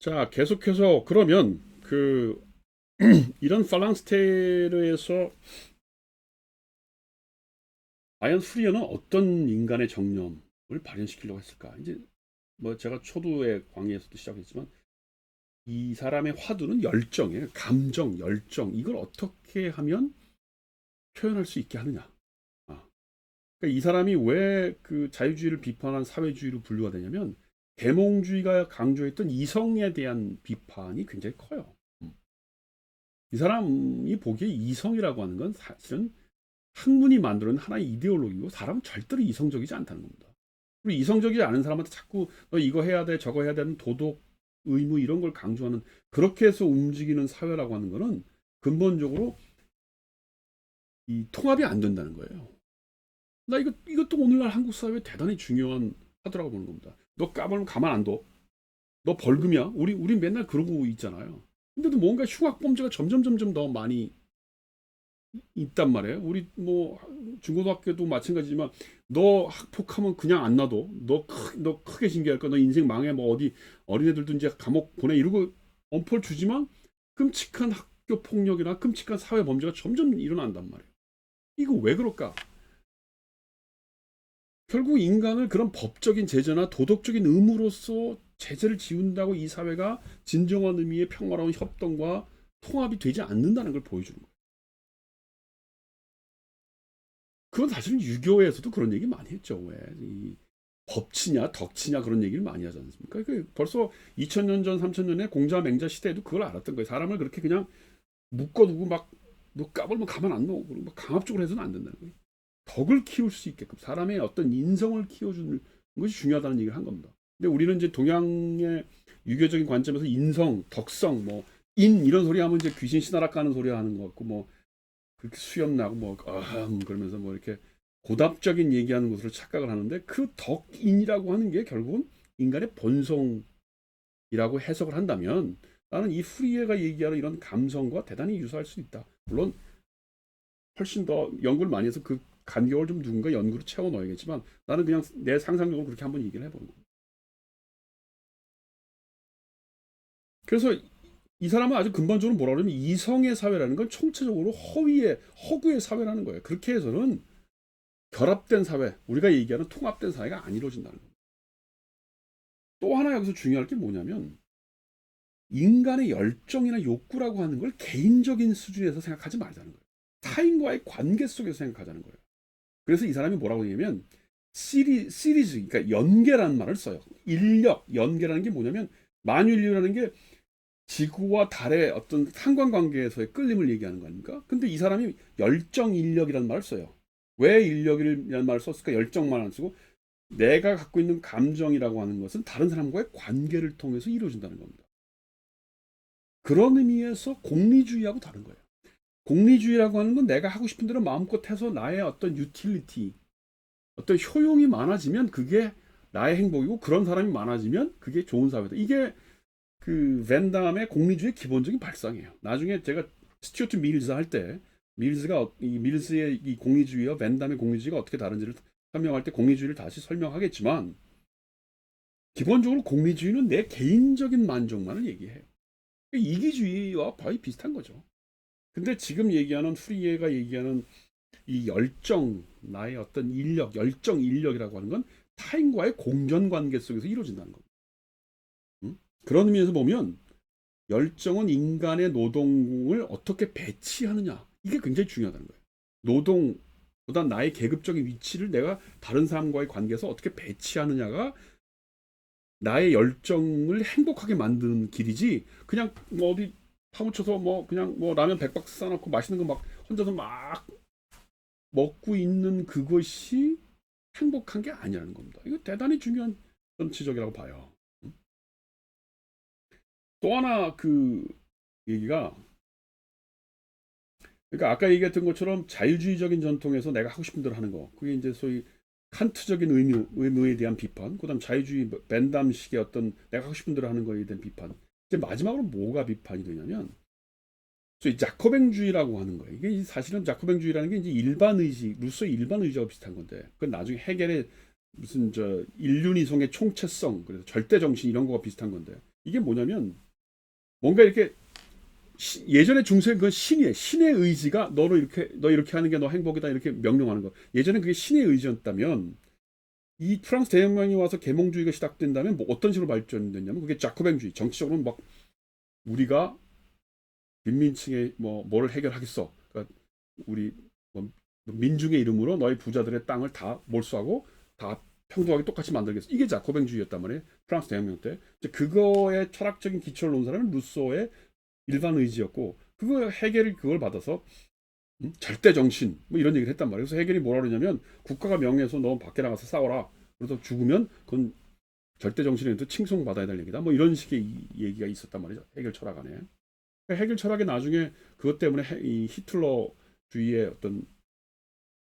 자, 계속해서 그러면 이런 팔랑스테르에서 아이언 후리어는 어떤 인간의 정념을 발현시키려고 했을까? 이제 뭐 제가 초두의 광해에서도 시작했지만 이 사람의 화두는 열정이에요. 감정, 열정. 이걸 어떻게 하면 표현할 수 있게 하느냐. 아, 그러니까 이 사람이 왜 그 자유주의를 비판한 사회주의로 분류가 되냐면 계몽주의가 강조했던 이성에 대한 비판이 굉장히 커요. 이 사람이 보기에 이성이라고 하는 건 사실은 학문이 만드는 하나의 이데올로기고 사람은 절대로 이성적이지 않다는 겁니다. 그리고 이성적이지 않은 사람한테 자꾸 너 이거 해야 돼 저거 해야 되는 도덕 의무 이런 걸 강조하는 그렇게 해서 움직이는 사회라고 하는 거는 근본적으로 이 통합이 안 된다는 거예요. 나 이것도 오늘날 한국 사회에 대단히 중요한 하더라고 보는 겁니다. 너 까불면 가만 안 둬. 너 벌금이야. 우리 맨날 그러고 있잖아요. 근데도 뭔가 흉악 범죄가 점점 더 많이 있단 말이에요. 우리 뭐 중고등학교도 마찬가지지만 너 학폭하면 그냥 안 놔둬. 너 크게 징계할 거야. 너 인생 망해. 뭐 어디 어린애들도 이제 감옥 보내 이러고 엄포를 주지만 끔찍한 학교 폭력이나 끔찍한 사회 범죄가 점점 일어난단 말이에요. 이거 왜 그럴까? 결국 인간을 그런 법적인 제재나 도덕적인 의무로서 제재를 지운다고 이 사회가 진정한 의미의 평화로운 협동과 통합이 되지 않는다는 걸 보여주는 거예요. 그건 사실은 유교에서도 그런 얘기 많이 했죠. 왜? 이 법치냐, 덕치냐 그런 얘기를 많이 하지 않습니까? 그 벌써 2000년 전, 3000년에 공자 맹자 시대에도 그걸 알았던 거예요. 사람을 그렇게 그냥 묶어두고 막 너 까불면 가만 안 놓고 막 강압적으로 해서는 안 된다는 거예요. 덕을 키울 수 있게끔 사람의 어떤 인성을 키워주는 것이 중요하다는 얘기를 한 겁니다. 근데 우리는 이제 동양의 유교적인 관점에서 인성, 덕성, 뭐 인 이런 소리 하면 이제 귀신 신하락 가는 소리 하는 것 같고 뭐 그렇게 수염 나고 뭐 그러면서 뭐 이렇게 고답적인 얘기하는 것으로 착각을 하는데 그 덕인이라고 하는 게 결국은 인간의 본성이라고 해석을 한다면 나는 이 후리에가 얘기하는 이런 감성과 대단히 유사할 수 있다. 물론 훨씬 더 연구를 많이 해서 그 간격을 좀 누군가 연구로 채워 넣어야겠지만 나는 그냥 내 상상력으로 그렇게 한번 얘기를 해보는 거예요. 그래서 이 사람은 아주 근본적으로 뭐라 그러면 이성의 사회라는 건 총체적으로 허구의 사회라는 거예요. 그렇게 해서는 결합된 사회, 우리가 얘기하는 통합된 사회가 안 이루어진다는 거예요. 또 하나 여기서 중요할 게 뭐냐면 인간의 열정이나 욕구라고 하는 걸 개인적인 수준에서 생각하지 말자는 거예요. 타인과의 관계 속에서 생각하자는 거예요. 그래서 이 사람이 뭐라고 얘기하면 시리즈, 그러니까 연계라는 말을 써요. 인력, 연계라는 게 뭐냐면 만유인류라는 게 지구와 달의 어떤 상관관계에서의 끌림을 얘기하는 거 아닙니까? 근데 이 사람이 열정 인력이라는 말을 써요. 왜 인력이라는 말을 썼을까? 열정만 안 쓰고 내가 갖고 있는 감정이라고 하는 것은 다른 사람과의 관계를 통해서 이루어진다는 겁니다. 그런 의미에서 공리주의하고 다른 거예요. 공리주의라고 하는 건 내가 하고 싶은 대로 마음껏 해서 나의 어떤 유틸리티, 어떤 효용이 많아지면 그게 나의 행복이고 그런 사람이 많아지면 그게 좋은 사회다. 이게 그 벤담의 공리주의 기본적인 발상이에요. 나중에 제가 스튜어트 밀즈 할 때 밀즈가 이 밀즈의 이 공리주의와 벤담의 공리주의가 어떻게 다른지를 설명할 때 공리주의를 다시 설명하겠지만 기본적으로 공리주의는 내 개인적인 만족만을 얘기해요. 이기주의와 거의 비슷한 거죠. 근데 지금 얘기하는 후리에가 얘기하는 이 열정, 나의 어떤 인력, 열정 인력이라고 하는 건 타인과의 공존 관계 속에서 이루어진다는 겁니다. 그런 의미에서 보면 열정은 인간의 노동을 어떻게 배치하느냐 이게 굉장히 중요하다는 거예요. 노동보다 나의 계급적인 위치를 내가 다른 사람과의 관계에서 어떻게 배치하느냐가 나의 열정을 행복하게 만드는 길이지 그냥 뭐 어디 파묻혀서 뭐 그냥 뭐 라면 100박스 싸놓고 맛있는 거 막 혼자서 막 먹고 있는 그것이 행복한 게 아니라는 겁니다. 이거 대단히 중요한 지적이라고 봐요. 또 하나 그 얘기가 그러니까 아까 얘기했던 것처럼 자유주의적인 전통에서 내가 하고 싶은 대로 하는 거 그게 이제 소위 칸트적인 의무에 대한 비판 그다음 자유주의 벤담식의 어떤 내가 하고 싶은 대로 하는 거에 대한 비판 이제 마지막으로 뭐가 비판이 되냐면 소위 자코뱅주의라고 하는 거예요. 이게 사실은 자코뱅주의라는 게 이제 일반 의지 루소의 일반 의지와 비슷한 건데 그건 나중에 해겔의 무슨 저 인륜이성의 총체성 그래서 절대 정신 이런 거가 비슷한 건데 이게 뭐냐면 뭔가 이렇게 예전에 중세 그 신의 의지가 너 이렇게 하는 게 너 행복이다 이렇게 명령하는 거. 예전에 그게 신의 의지였다면 이 프랑스 대혁명이 와서 계몽주의가 시작된다면 뭐 어떤 식으로 발전됐냐면 그게 자코뱅주의. 정치적으로는 막 우리가 빈민층의 뭐를 해결하겠어. 그러니까 우리 뭐 민중의 이름으로 너희 부자들의 땅을 다 몰수하고 다 평등하게 똑같이 만들겠어. 이게 자코뱅주의였단 말이에요. 프랑스 대혁명 때. 이제 그거의 철학적인 기초를 놓은 사람은 루소의 일반 의지였고 그거 해겔이 그걸 받아서 절대 정신 뭐 이런 얘기를 했단 말이에요. 그래서 해겔이 뭐라 그러냐면 국가가 명예해서 너 밖에 나가서 싸워라. 그래서 죽으면 그건 절대 정신에도 칭송받아야 될 얘기다. 뭐 이런 식의 얘기가 있었단 말이죠. 해겔 철학 안에. 그러니까 해겔 철학이 나중에 그것 때문에 이 히틀러주의의 어떤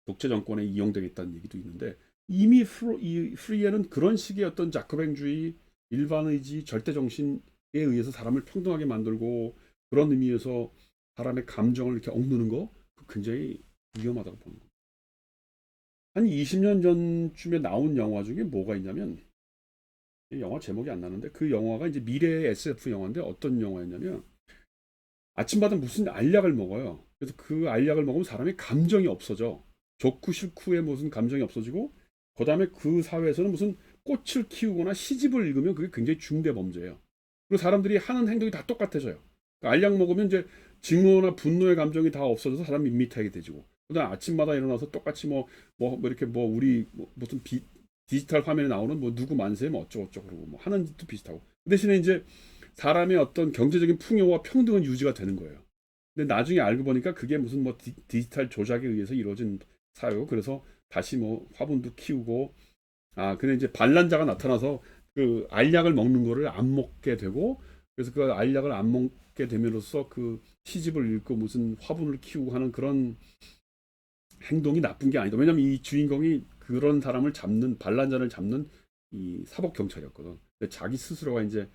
독재 정권에 이용되겠다는 얘기도 있는데 이미 이 프리에는 그런 식의 어떤 자코뱅주의, 일반의지, 절대 정신에 의해서 사람을 평등하게 만들고 그런 의미에서 사람의 감정을 이렇게 억누르는 거 굉장히 위험하다고 보는 거예요. 한 20년 전쯤에 나온 영화 중에 뭐가 있냐면 영화 제목이 안 나는데 그 영화가 이제 미래의 SF 영화인데 어떤 영화였냐면 아침마다 무슨 알약을 먹어요. 그래서 그 알약을 먹으면 사람의 감정이 없어져. 좋고 싫고에 무슨 감정이 없어지고 그다음에 그 사회에서는 무슨 꽃을 키우거나 시집을 읽으면 그게 굉장히 중대 범죄예요. 그리고 사람들이 하는 행동이 다 똑같아져요. 그러니까 알약 먹으면 이제 증오나 분노의 감정이 다 없어져서 사람이 밋밋하게 되지고 그다음 아침마다 일어나서 똑같이 이렇게 우리 무슨 디지털 화면에 나오는 뭐 누구 만세 뭐 어쩌고저쩌고 그러고 뭐 하는 짓도 비슷하고 그 대신에 이제 사람의 어떤 경제적인 풍요와 평등은 유지가 되는 거예요. 근데 나중에 알고 보니까 그게 무슨 뭐 디지털 조작에 의해서 이루어진 사회고 그래서 다시 뭐 화분도 키우고 근데 이제 반란자가 나타나서 그 알약을 먹는 거를 안 먹게 되고 그래서 그 알약을 안 먹게 됨으로써 그 시집을 읽고 무슨 화분을 키우고 하는 그런 행동이 나쁜 게 아니다. 왜냐면 이 주인공이 그런 사람을 잡는 반란자를 잡는 이 사법 경찰이었거든. 자기 스스로가 이제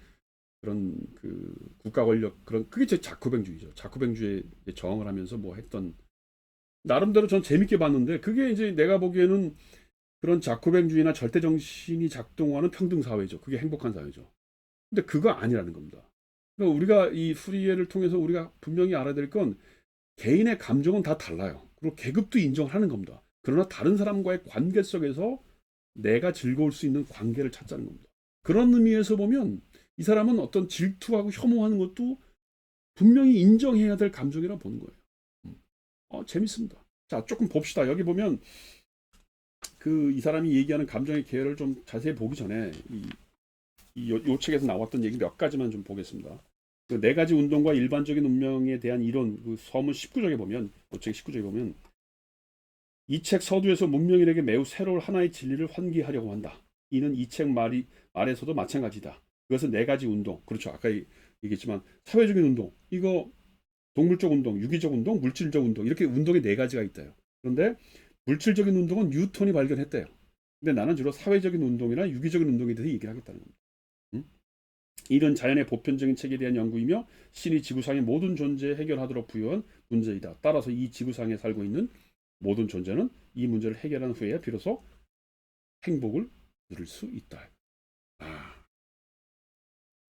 그런 그 국가 권력 그런 그게 제 자코뱅주의죠. 자코뱅주의에 저항을 하면서 뭐 했던 나름대로 전 재밌게 봤는데 그게 이제 내가 보기에는 그런 자코뱅주의나 절대 정신이 작동하는 평등 사회죠. 그게 행복한 사회죠. 근데 그거 아니라는 겁니다. 그러니까 우리가 이 프리에를 통해서 우리가 분명히 알아야 될 건 개인의 감정은 다 달라요. 그리고 계급도 인정하는 겁니다. 그러나 다른 사람과의 관계 속에서 내가 즐거울 수 있는 관계를 찾자는 겁니다. 그런 의미에서 보면 이 사람은 어떤 질투하고 혐오하는 것도 분명히 인정해야 될 감정이라 보는 거예요. 재밌습니다. 자, 조금 봅시다. 여기 보면 이 사람이 얘기하는 감정의 계열을 좀 자세히 보기 전에 요 책에서 나왔던 얘기 몇 가지만 좀 보겠습니다. 그 네 가지 운동과 일반적인 운명에 대한 이론, 그 서문 19쪽에 보면, 책 19쪽에 보면 이 책 서두에서 문명인에게 매우 새로운 하나의 진리를 환기하려고 한다. 이는 이 책 말에서도 마찬가지다. 그것은 네 가지 운동, 그렇죠. 아까 얘기했지만 사회적인 운동, 이거 동물적 운동, 유기적 운동, 물질적 운동 이렇게 운동이 네 가지가 있대요. 그런데 물질적인 운동은 뉴턴이 발견했대요. 근데 나는 주로 사회적인 운동이나 유기적인 운동에 대해서 얘기를 하겠다는 겁니다. 이런 자연의 보편적인 책에 대한 연구이며 신이 지구상의 모든 존재에 해결하도록 부여한 문제이다. 따라서 이 지구상에 살고 있는 모든 존재는 이 문제를 해결한 후에 비로소 행복을 누릴 수 있다.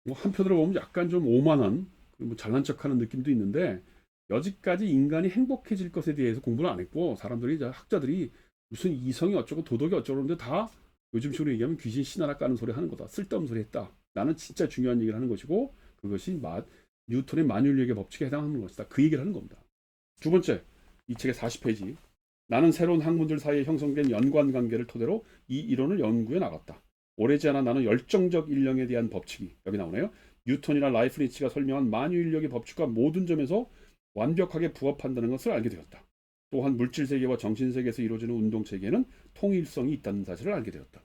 뭐 한편으로 보면 약간 좀 오만한 뭐 잘난 척하는 느낌도 있는데 여지까지 인간이 행복해질 것에 대해서 공부를 안 했고 사람들이 학자들이 무슨 이성이 어쩌고 도덕이 어쩌고 그러는데 다 요즘식으로 얘기하면 귀신 신하나 까는 소리 하는 거다. 쓸데없는 소리 했다. 나는 진짜 중요한 얘기를 하는 것이고 그것이 뉴턴의 만유인력의 법칙에 해당하는 것이다. 그 얘기를 하는 겁니다. 두 번째, 이 책의 40페이지. 나는 새로운 학문들 사이에 형성된 연관관계를 토대로 이 이론을 연구해 나갔다. 오래지 않아 나는 열정적 인력에 대한 법칙이 여기 나오네요. 뉴턴이나 라이프니츠가 설명한 만유인력의 법칙과 모든 점에서 완벽하게 부합한다는 것을 알게 되었다. 또한 물질세계와 정신세계에서 이루어지는 운동체계에는 통일성이 있다는 사실을 알게 되었다.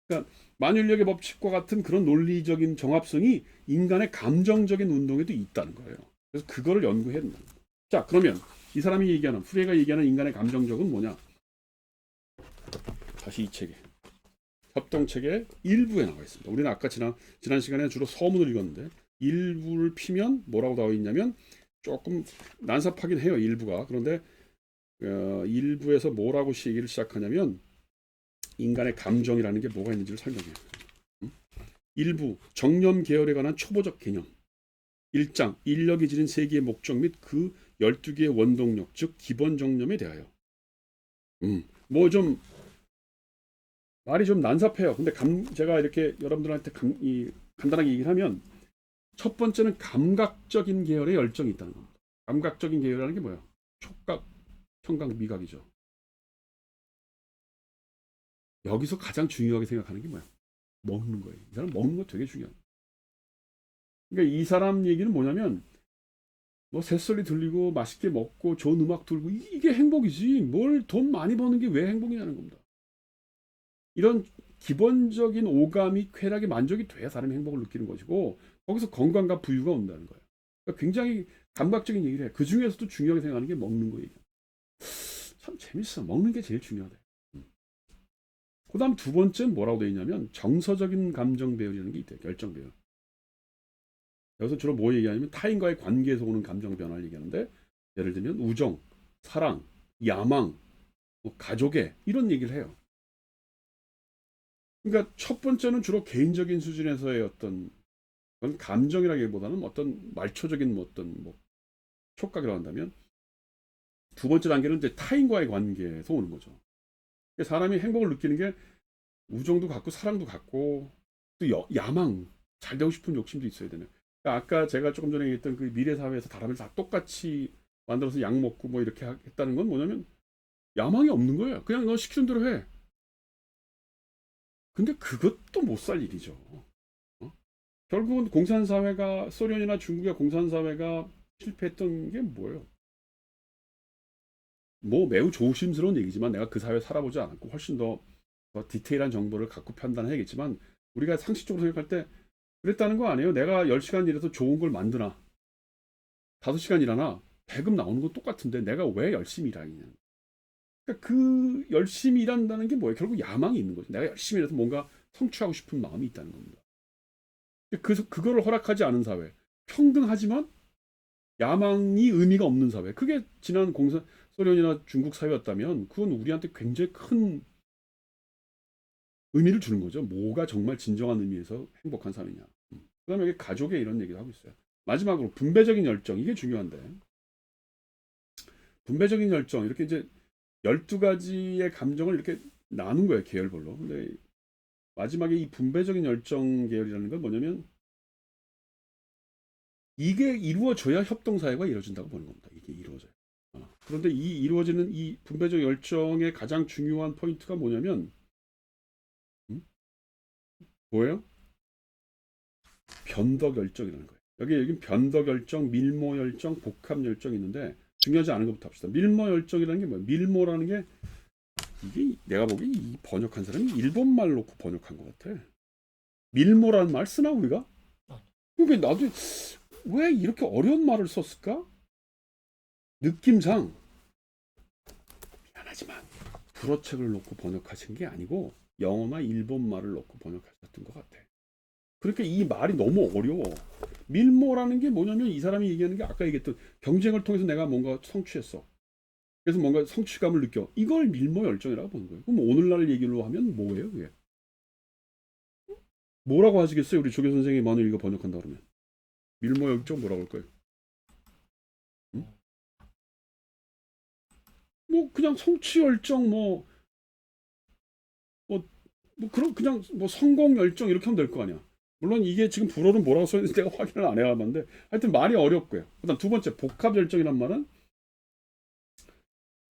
그러니까 만유인력의 법칙과 같은 그런 논리적인 정합성이 인간의 감정적인 운동에도 있다는 거예요. 그래서 그거를 연구해야 된다. 자, 그러면 이 사람이 얘기하는 프레가 얘기하는 인간의 감정적은 뭐냐? 다시 이 책에 협동책의 일부에 나와 있습니다. 우리는 아까 지난 시간에 주로 서문을 읽었는데 일부를 피면 뭐라고 나와 있냐면 조금 난삽하긴 해요. 일부가. 그런데 일부에서 뭐라고 얘기를 시작하냐면 인간의 감정이라는 게 뭐가 있는지를 설명해요. 일부 정념 계열에 관한 초보적 개념 1장 인력이 지닌 세계의 목적 및 그 12개의 원동력 즉 기본 정념에 대하여 뭐 좀 말이 좀 난삽해요. 근데 제가 이렇게 여러분들한테 간단하게 얘기를 하면 첫 번째는 감각적인 계열의 열정이 있다는 겁니다. 감각적인 계열이라는 게 뭐예요? 촉각, 청각, 미각이죠. 여기서 가장 중요하게 생각하는 게 뭐예요? 먹는 거예요. 이 사람 먹는 거 되게 중요해요. 그러니까 이 사람 얘기는 뭐냐면 뭐 새소리 들리고 맛있게 먹고 좋은 음악 들고 이게 행복이지 뭘 돈 많이 버는 게 왜 행복이냐는 겁니다. 이런 기본적인 오감이 쾌락이 만족이 돼야 사람이 행복을 느끼는 것이고 거기서 건강과 부유가 온다는 거예요. 그러니까 굉장히 감각적인 얘기를 해. 그 중에서도 중요하게 생각하는 게 먹는 거예요. 참 재밌어. 먹는 게 제일 중요하대. 그 다음 두 번째는 뭐라고 되어 있냐면 정서적인 감정 배열이라는 게 있대요. 결정 배열. 여기서 주로 뭐 얘기하냐면 타인과의 관계에서 오는 감정 변화를 얘기하는데 예를 들면 우정, 사랑, 야망, 뭐 가족애 이런 얘기를 해요. 그러니까 첫 번째는 주로 개인적인 수준에서의 어떤 그건 감정이라기보다는 어떤 말초적인 어떤 뭐 촉각이라고 한다면 두 번째 단계는 이제 타인과의 관계에서 오는 거죠. 그러니까 사람이 행복을 느끼는 게 우정도 갖고 사랑도 갖고 또 야망 잘 되고 싶은 욕심도 있어야 되는. 그러니까 아까 제가 조금 전에 얘기했던 그 미래 사회에서 사람을 다 똑같이 만들어서 약 먹고 뭐 이렇게 했다는 건 뭐냐면 야망이 없는 거예요. 그냥 너 시키는 대로 해. 근데 그것도 못 살 일이죠. 어? 결국은 공산사회가 소련이나 중국의 공산사회가 실패했던 게 뭐예요? 뭐 매우 조심스러운 얘기지만 내가 그 사회에 살아보지 않았고 훨씬 더 디테일한 정보를 갖고 판단해야겠지만 우리가 상식적으로 생각할 때 그랬다는 거 아니에요? 내가 10시간 일해서 좋은 걸 만드나 5시간 일하나 배급 나오는 건 똑같은데 내가 왜 열심히 일하느냐. 그러니까 그 열심히 일한다는 게 뭐예요? 결국 야망이 있는 거죠. 내가 열심히 일해서 뭔가 성취하고 싶은 마음이 있다는 겁니다. 그거를 허락하지 않은 사회. 평등하지만 야망이 의미가 없는 사회. 그게 지난 소련이나 중국 사회였다면 그건 우리한테 굉장히 큰 의미를 주는 거죠. 뭐가 정말 진정한 의미에서 행복한 삶이냐. 그다음에 여기 가족의 이런 얘기도 하고 있어요. 마지막으로 분배적인 열정. 이게 중요한데. 분배적인 열정. 이렇게 이제 12가지의 감정을 이렇게 나눈 거예요. 계열별로. 근데 마지막에 이 분배적인 열정 계열이라는 건 뭐냐면 이게 이루어져야 협동사회가 이루어진다고 보는 겁니다. 이게 이루어져요. 그런데 이 이루어지는 이 분배적 열정의 가장 중요한 포인트가 뭐냐면 뭐예요? 변덕 열정이라는 거예요. 여기 변덕 열정, 밀모 열정, 복합 열정이 있는데 중요하지 않은 것부터 합시다. 밀모 열정이라는 게 뭐예요? 밀모라는 게 이게 내가 보기에 이 번역한 사람이 일본말 놓고 번역한 것 같아. 밀모라는 말 쓰나 우리가? 그러니까 나도 왜 이렇게 어려운 말을 썼을까? 느낌상 미안하지만 불어책을 놓고 번역하신 게 아니고 영어나 일본 말을 놓고 번역하셨던 것 같아. 그러니까 이 말이 너무 어려워. 밀모라는 게 뭐냐면 이 사람이 얘기하는 게 아까 얘기했던 경쟁을 통해서 내가 뭔가 성취했어. 그래서 뭔가 성취감을 느껴. 이걸 밀모 열정이라고 보는 거예요. 그럼 오늘날 얘기로 하면 뭐예요, 그게? 뭐라고 하시겠어요? 우리 조교 선생이 만일 이거 번역한다 그러면 밀모 열정 뭐라고 할까요? 응? 뭐 그냥 성취 열정 뭐 그런 그냥 뭐 성공 열정 이렇게 하면 될 거 아니야. 물론 이게 지금 불어는 뭐라고 써 있는지 내가 확인을 안 해봤는데 하여튼 말이 어렵고요. 그다음 두 번째 복합 열정이란 말은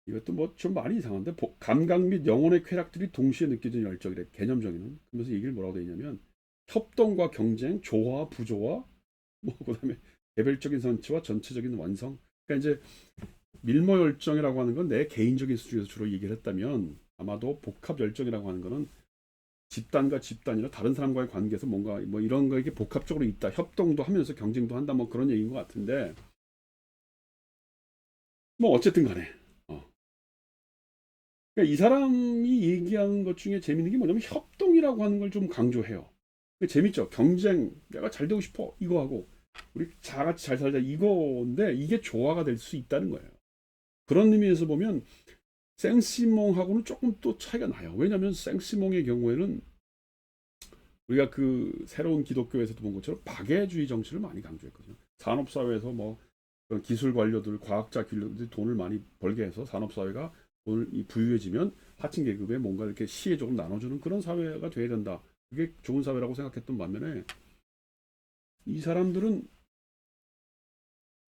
이것도 뭐 좀 말이 이상한데 감각 및 영혼의 쾌락들이 동시에 느껴지는 열정이래. 개념적인. 그래서 얘기를 뭐라고 되어 있냐면 협동과 경쟁, 조화, 부조화, 뭐 그다음에 개별적인 성취와 전체적인 완성. 그러니까 이제 밀모 열정이라고 하는 건 내 개인적인 수준에서 주로 얘기를 했다면 아마도 복합 열정이라고 하는 거는 집단과 집단이나 다른 사람과의 관계에서 뭔가 뭐 이런 거 이게 복합적으로 있다. 협동도 하면서 경쟁도 한다. 뭐 그런 얘기인 것 같은데 뭐 어쨌든 간에 그러니까 이 사람이 얘기하는 것 중에 재밌는 게 뭐냐면 협동이라고 하는 걸 좀 강조해요. 재밌죠. 경쟁, 내가 잘 되고 싶어 이거 하고 우리 다 같이 잘 살자 이거인데 이게 조화가 될 수 있다는 거예요. 그런 의미에서 보면 생시몽하고는 조금 또 차이가 나요. 왜냐하면 생시몽의 경우에는 우리가 그 새로운 기독교에서도 본 것처럼 박애주의 정치를 많이 강조했거든요. 산업사회에서 뭐 그런 기술 관료들, 과학자 관료들이 돈을 많이 벌게 해서 산업사회가 돈을 부유해지면 하층 계급에 뭔가 이렇게 시에 조금 나눠주는 그런 사회가 돼야 된다. 그게 좋은 사회라고 생각했던 반면에 이 사람들은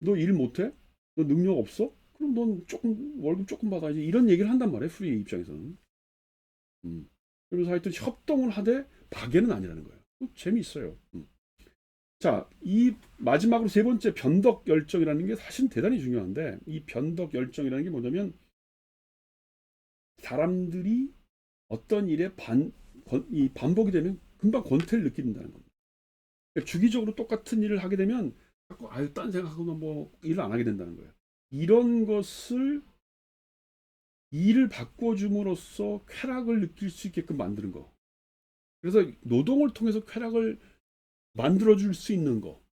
너 일 못해? 너 능력 없어? 그럼 넌 조금 월급 조금 받아야지. 이런 얘기를 한단 말이에요. 프리의 입장에서는. 그러면서 하여튼 협동을 하되 박애는 아니라는 거예요. 재미있어요. 자, 이 마지막으로 세 번째 변덕 열정이라는 게 사실 대단히 중요한데 이 변덕 열정이라는 게 뭐냐면 사람들이 어떤 일에 반복이 되면 금방 권태를 느낀다는 겁니다. 그러니까 주기적으로 똑같은 일을 하게 되면 자꾸 아유 딴 생각하고 뭐 일을 안 하게 된다는 거예요. 이런 것을 일을 바꿔줌으로써 쾌락을 느낄 수 있게끔 만드는 거. 그래서 노동을 통해서 쾌락을 만들어줄 수 있는 거.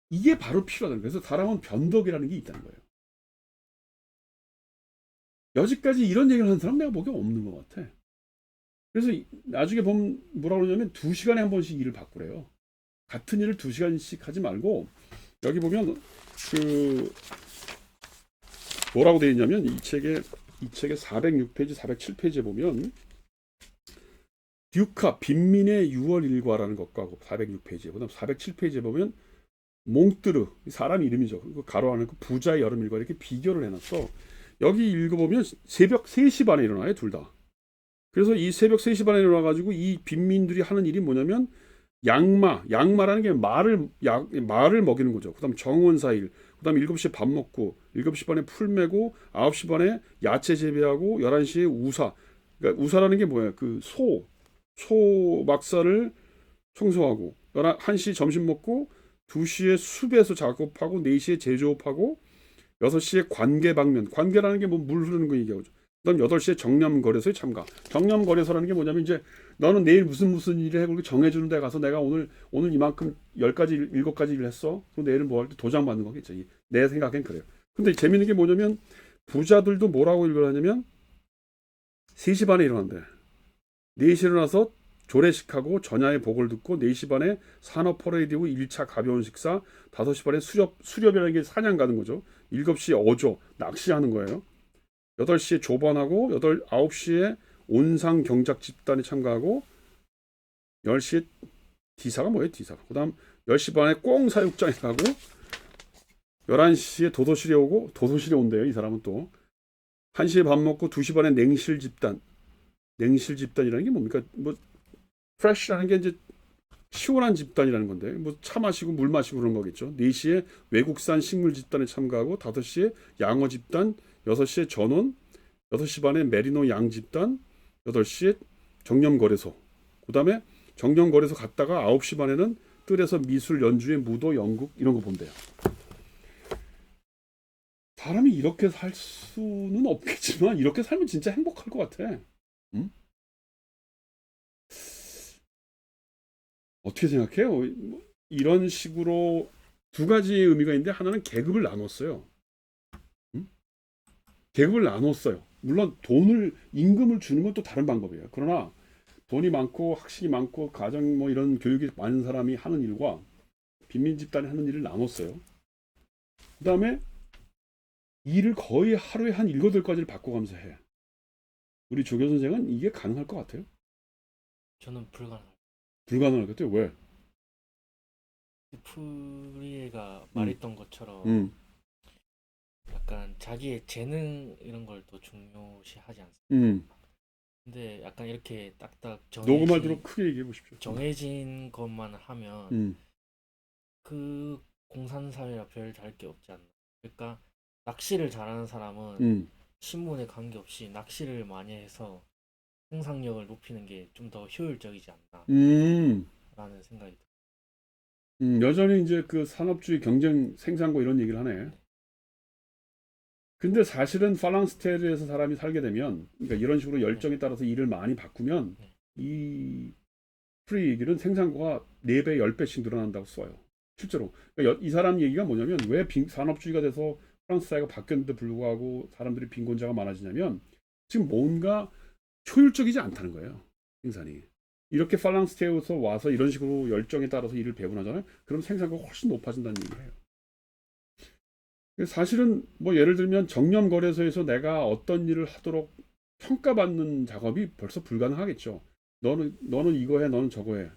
이게 바로 필요하다는 거예요. 그래서 사람은 변덕이라는 게 있다는 거예요. 여지까지 이런 얘기를 하는 사람 내가 보기엔 없는 것 같아. 그래서 나중에 보면 뭐라고 그러냐면 2시간에 한 번씩 일을 바꾸래요. 같은 일을 2시간씩 하지 말고 여기 보면 그 뭐라고 되어 있냐면 이 책의 406페이지, 407페이지에 보면 듀카 빈민의 6월 일과라는 것과 406페이지에 그다음 407페이지에 보면 몽뜨르 사람 이름이죠. 그 가로 안에 그 부자의 여름 일과 이렇게 비교를 해놨어. 여기 읽어보면 새벽 3시 반에 일어나요, 둘 다. 그래서 이 새벽 3시 반에 일어나가지고 이 빈민들이 하는 일이 뭐냐면 양마라는 게 말을 먹이는 거죠. 그 다음 정원사일, 그 다음 7시에 밥 먹고 7시 반에 풀 메고 9시 반에 야채 재배하고 11시에 우사. 그러니까 우사라는 게 뭐야? 그 소 막사를 청소하고 1시 점심 먹고 2시에 숲에서 작업하고 4시에 제조업하고 6시에 관계라는 게 뭐 물 흐르는 거 얘기하죠. 그다음 8시에 정념거래소에 참가. 정념거래소라는 게 뭐냐면 이제 너는 내일 무슨 일을 해 그렇게 정해주는 데 가서 내가 오늘 이만큼 10가지 7가지 일을 했어. 그럼 내일은 뭐 할 때 도장 받는 거겠죠. 내 생각엔 그래요. 근데 재밌는 게 뭐냐면 부자들도 뭐라고 일어나냐면 3시 반에 일어난대. 4시에 일어나서 조례식하고 전야의 복을 듣고 4시 반에 산업 퍼레이드고 1차 가벼운 식사, 5시 반에 수렵이라는 게 사냥 가는 거죠. 7시에 어조, 낚시하는 거예요. 8시에 조반하고 9시에 온상 경작 집단에 참가하고 10시에 디사가 뭐예요? 디사. 그다음 10시 반에 꽁 사육장에 가고 11시에 도도실에 온대요. 이 사람은 또 1시에 밥 먹고 2시 반에 냉실 집단이라는 게 뭡니까? 뭐 프레시라는 게 이제 시원한 집단이라는 건데 뭐 차 마시고 물 마시고 그런 거겠죠. 4시에 외국산 식물 집단에 참가하고 5시에 양어 집단, 6시에 전원, 6시 반에 메리노 양 집단, 8시에 정념거래소. 그다음에 정념거래소 갔다가 9시 반에는 뜰에서 미술 연주회 무도 연극 이런 거 본대요. 사람이 이렇게 살 수는 없겠지만 이렇게 살면 진짜 행복할 것 같아. 응? 어떻게 생각해요? 이런 식으로 두 가지 의미가 있는데 하나는 계급을 나눴어요. 응? 계급을 나눴어요. 물론 임금을 주는 건 또 다른 방법이에요. 그러나 돈이 많고 학식이 많고 가정 뭐 이런 교육이 많은 사람이 하는 일과 빈민 집단이 하는 일을 나눴어요. 그 다음에 일을 거의 하루에 한 7, 8가지를 바꿔가면서 해. 우리 조교 선생은 이게 가능할 것 같아요? 저는 불가능할 것 같아요. 왜? 프리에가 음, 말했던 것처럼 음, 약간 자기의 재능 이런 걸 더 중요시하지 않습니까? 음. 근데 약간 이렇게 딱딱 녹음할 대로 크게 얘기해 보십시오. 정해진 것만 하면 음, 그 공산사회와 별 다를 게 없지 않나. 그러니까 낚시를 잘하는 사람은 음, 신분에 관계없이 낚시를 많이 해서 생산력을 높이는 게 좀 더 효율적이지 음. 않나라는 생각이 들어요. 여전히 이제 그 산업주의 경쟁 생산고 이런 얘기를 하네. 네. 근데 사실은 팔랑스테르에서 사람이 살게 되면, 그러니까 이런 식으로 네. 열정에 따라서 일을 많이 바꾸면 네. 이 프리 얘기는 생산고가 4배, 10배씩 늘어난다고 써요. 실제로. 그러니까 이 사람 얘기가 뭐냐면 왜 산업주의가 돼서 프랑스 사회가 바뀌었는데 불구하고 사람들이 빈곤자가 많아지냐면 지금 뭔가 효율적이지 않다는 거예요. 생산이. 이렇게 팔랑스테에서 와서 이런 식으로 열정에 따라서 일을 배분하잖아요. 그럼 생산가가 훨씬 높아진다는 얘기예요. 사실은 뭐 예를 들면 정년 거래소에서 내가 어떤 일을 하도록 평가받는 작업이 벌써 불가능하겠죠. 너는 이거 해, 너는 저거 해.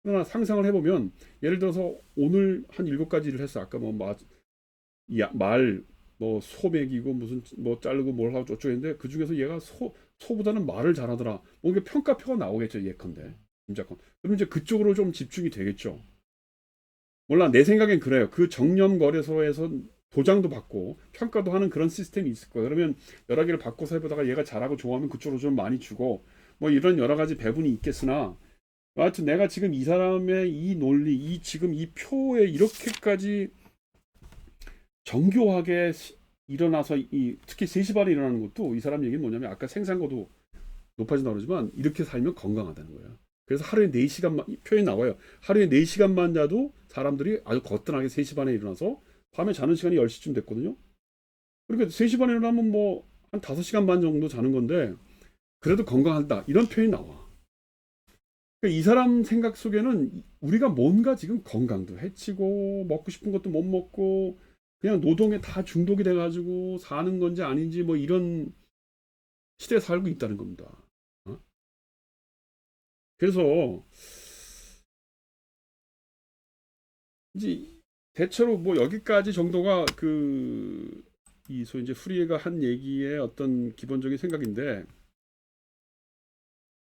그러나 상상을 해보면 예를 들어서 오늘 한 7가지 일을 했어. 아까 뭐 말, 뭐 소맥이고 무슨 뭐 자르고 뭘 하고 어쩌고 했는데 그 중에서 얘가 소보다는 말을 잘하더라. 뭐 이게 평가표가 나오겠죠. 예컨대. 짐작컨. 그럼 이제 그쪽으로 좀 집중이 되겠죠. 몰라, 내 생각엔 그래요. 그 정년 거래소에서 도장도 받고 평가도 하는 그런 시스템이 있을 거예요. 그러면 여러 개를 바꿔서 해보다가 얘가 잘하고 좋아하면 그쪽으로 좀 많이 주고 뭐 이런 여러 가지 배분이 있겠으나 하여튼 내가 지금 이 사람의 이 논리, 이 지금 이 표에 이렇게까지 정교하게 일어나서 특히 3시 반에 일어나는 것도 이 사람 얘기는 뭐냐면 아까 생산고도 높아진다고 그러지만 이렇게 살면 건강하다는 거예요. 그래서 하루에 4시간만 표현이 나와요. 하루에 4시간만 자도 사람들이 아주 거뜬하게 3시 반에 일어나서 밤에 자는 시간이 10시쯤 됐거든요. 그러니까 3시 반에 일어나면 뭐 한 5시간 반 정도 자는 건데 그래도 건강하다 이런 표현이 나와. 그러니까 이 사람 생각 속에는 우리가 뭔가 지금 건강도 해치고 먹고 싶은 것도 못 먹고 그냥 노동에 다 중독이 돼가지고 사는 건지 아닌지 뭐 이런 시대에 살고 있다는 겁니다. 어? 그래서 이제 대체로 뭐 여기까지 정도가 이 소위 이제 프리에가 한 얘기의 어떤 기본적인 생각인데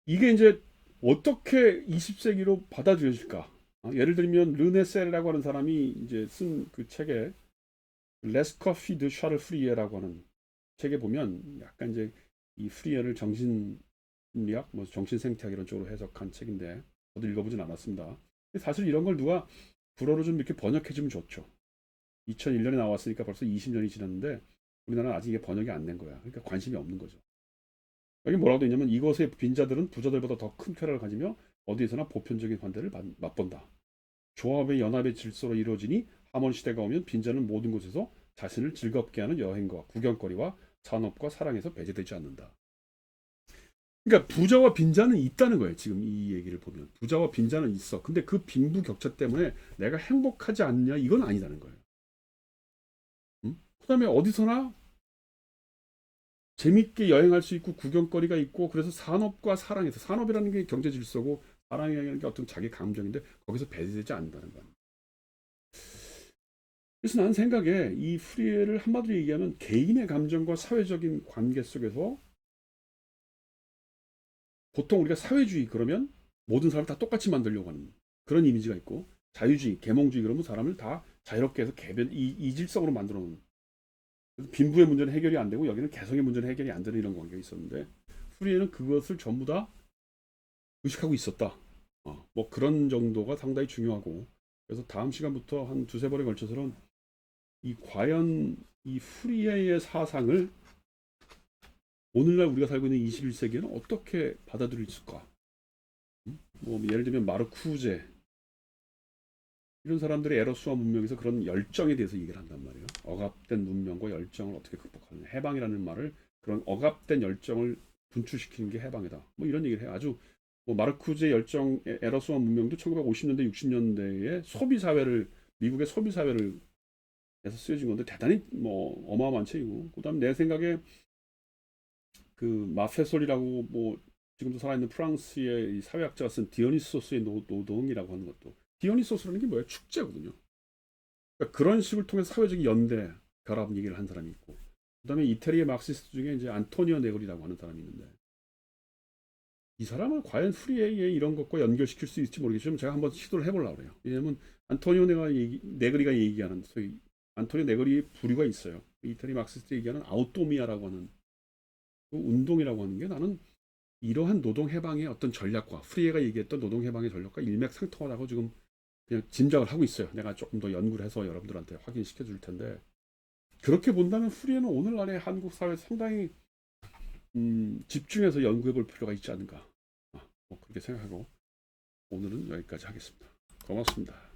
이게 이제 어떻게 20세기로 받아들여질까? 예를 들면 르네 셀이라고 하는 사람이 이제 쓴 그 책에 레스커피 드 샤를 프리에라고 하는 책에 보면 약간 이제 이 프리에를 정신심리학, 뭐 정신생태학 이런 쪽으로 해석한 책인데 저도 읽어보진 않았습니다. 사실 이런 걸 누가 불어로 좀 이렇게 번역해주면 좋죠. 2001년에 나왔으니까 벌써 20년이 지났는데 우리나라는 아직 이게 번역이 안 된 거야. 그러니까 관심이 없는 거죠. 여기 뭐라고 돼 있냐면 이것의 빈자들은 부자들보다 더 큰 쾌락을 가지며 어디에서나 보편적인 환대를 맛본다. 조합의 연합의 질서로 이루어지니 하모니 시대가 오면 빈자는 모든 곳에서 자신을 즐겁게 하는 여행과 구경거리와 산업과 사랑에서 배제되지 않는다. 그러니까 부자와 빈자는 있다는 거예요. 지금 이 얘기를 보면 부자와 빈자는 있어. 근데 그 빈부격차 때문에 내가 행복하지 않냐 이건 아니다는 거예요. 그다음에 어디서나 재밌게 여행할 수 있고 구경거리가 있고 그래서 산업과 사랑에서 산업이라는 게 경제 질서고 사랑이라는 게 어떤 자기 감정인데 거기서 배제되지 않는다는 거예요. 그래서 나는 생각에 이 프리에를 한마디로 얘기하면 개인의 감정과 사회적인 관계 속에서 보통 우리가 사회주의 그러면 모든 사람을 다 똑같이 만들려고 하는 그런 이미지가 있고 자유주의, 계몽주의 그러면 사람을 다 자유롭게 해서 이질적으로 만들어 놓은 빈부의 문제는 해결이 안 되고 여기는 개성의 문제는 해결이 안 되는 이런 관계가 있었는데 프리에는 그것을 전부 다 의식하고 있었다. 뭐 그런 정도가 상당히 중요하고 그래서 다음 시간부터 한 두세 번에 걸쳐서는 과연 이 프리에의 사상을 오늘날 우리가 살고 있는 21세기에는 어떻게 받아들일 수 있을까? 뭐 예를 들면 마르쿠제 이런 사람들의 에러스와 문명에서 그런 열정에 대해서 얘기를 한단 말이에요. 억압된 문명과 열정을 어떻게 극복하느냐. 해방이라는 말을 그런 억압된 열정을 분출시키는 게 해방이다. 뭐 이런 얘기를 해요. 아주 뭐 마르쿠제 열정 에러스와 문명도 1950년대 60년대에 소비 사회를 미국의 소비 사회를 해서 쓰여진 건데 대단히 뭐 어마어마한 책이고 그다음 내 생각에 그 마페솔이라고 뭐 지금도 살아있는 프랑스의 이 사회학자가 쓴 디오니소스의 노동이라고 하는 것도 디오니소스라는 게 뭐예요? 축제거든요. 그러니까 그런 식을 통해서 사회적 연대 결합 얘기를 한 사람이 있고 그다음에 이태리의 막시스트 중에 이제 안토니오 네그리라고 하는 사람이 있는데 이 사람은 과연 프리에의 이런 것과 연결시킬 수 있을지 모르겠지만 제가 한번 시도를 해보려고 그래요. 왜냐하면 안토니오 네그리가 얘기하는 소위 안토니오 네그리의 부류가 있어요. 이태리 막시스트 얘기하는 아우토미아라고 하는 그 운동이라고 하는 게 나는 이러한 노동 해방의 어떤 전략과 프리에가 얘기했던 노동 해방의 전략과 일맥상통하다고 지금 그냥 짐작을 하고 있어요. 내가 조금 더 연구를 해서 여러분들한테 확인시켜 줄 텐데 그렇게 본다면 프리에는 오늘날의 한국 사회에 상당히 집중해서 연구해 볼 필요가 있지 않은가 뭐 그렇게 생각하고 오늘은 여기까지 하겠습니다. 고맙습니다.